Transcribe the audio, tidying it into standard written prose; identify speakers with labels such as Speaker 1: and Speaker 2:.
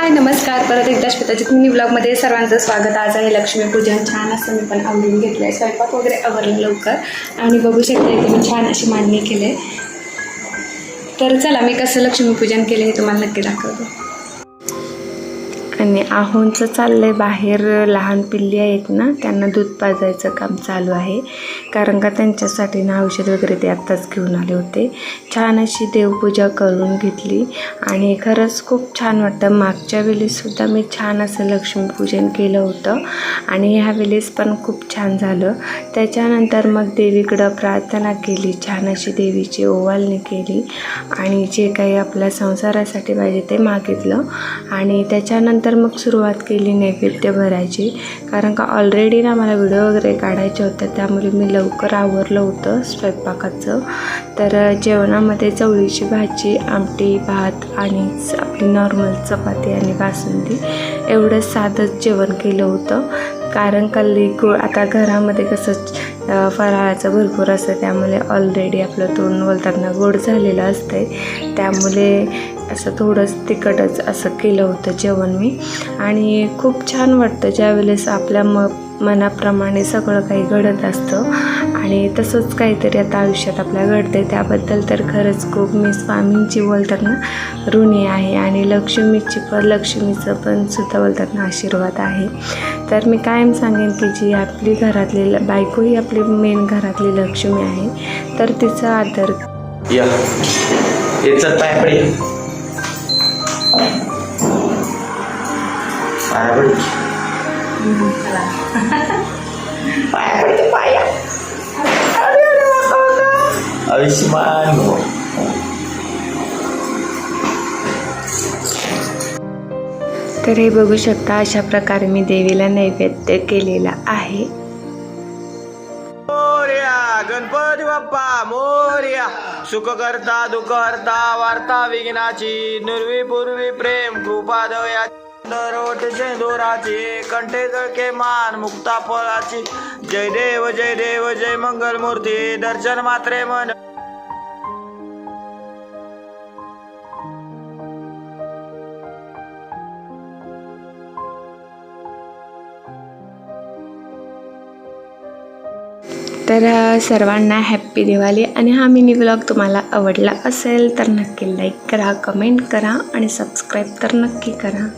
Speaker 1: हाय नमस्कार, परत एकदा श्वेताची मिनी ब्लॉगमध्ये सर्वांचं स्वागत। आज आहे लक्ष्मीपूजन। छान असं मी पण आवडून घेतलं आहे, स्वयंपाक वगैरे आवरलं लवकर आणि बघू शकता इथे मी छान अशी मांडणी केले। तर चला मी कसं लक्ष्मीपूजन केले हे तुम्हाला नक्की दाखवतो। आणि आहोंचं चाललंय बाहेर, लहान पिल्ली आहेत ना त्यांना दूध पाजायचं काम चालू आहे, कारण का त्यांच्यासाठी ना औषध वगैरे ते आत्ताच घेऊन आले होते। छान अशी देवपूजा करून घेतली आणि खरंच खूप छान वाटतं। मागच्या वेळेससुद्धा मी छान असं लक्ष्मीपूजन केलं होतं आणि ह्या वेळेस पण खूप छान झालं। त्याच्यानंतर मग देवीकडं प्रार्थना केली, छान अशी देवीची ओवाळणी केली आणि जे काही आपल्या संसारासाठी पाहिजे ते मागितलं आणि त्याच्यानंतर मग सुरुवात केली नैवेद्य भरायची, कारण का ऑलरेडी ना मला व्हिडिओ वगैरे काढायचे होते, त्यामुळे मी लवकर आवरलं होतं स्वयंपाकाचं। तर जेवणामध्ये चवळीची भाजी, आमटी, भात आणि आपली नॉर्मल चपाती आणि बासुंदी एवढं साधंच जेवण केलं होतं। कारण कल्ली गोड आता घरामध्ये कसं फराळाचं भरपूर असतं, त्यामुळे ऑलरेडी आपलं तोंड बोलताना गोड झालेलं असतंय, त्यामुळे असं थोडंच तिखटच असं केलं होतं जेवण मी। आणि खूप छान वाटतं ज्यावेळेस आपल्या मनाप्रमाणे सगळं काही घडत असतं आणि तसंच काहीतरी आता आयुष्यात आपल्या घडते, त्याबद्दल तर खरंच खूप मी स्वामींची बोलतात ना ऋणी आहे आणि लक्ष्मीचं पण सुद्धा बोलतात ना आशीर्वाद आहे। तर मी कायम सांगेन की जी आपली घरातली बायको ही आपली मेन घरातली लक्ष्मी आहे, तर तिचा आदर
Speaker 2: आयुष्मान हो।
Speaker 1: तर हे बघू शकता, अशा प्रकारे मी देवीला नैवेद्य केलेला आहे।
Speaker 2: मोरया गणपती बाप्पा मोरया, सुख करता दुःख हरता वार्ता विघ्नाची, नुर्वी पूर्वी प्रेम कृपा दया, दरोट शेंदुराची, कंठे जळके मान मुक्ता फळाची, जय देव जय मंगल मूर्ती, दर्शन मात्रे मन।
Speaker 1: तर सर्वांना हॅप्पी दिवाळी। आणि हा मिनी व्लॉग तुम्हाला आवडला असेल तर नक्की लाईक करा, कमेंट करा आणि सबस्क्राईब तर नक्की करा।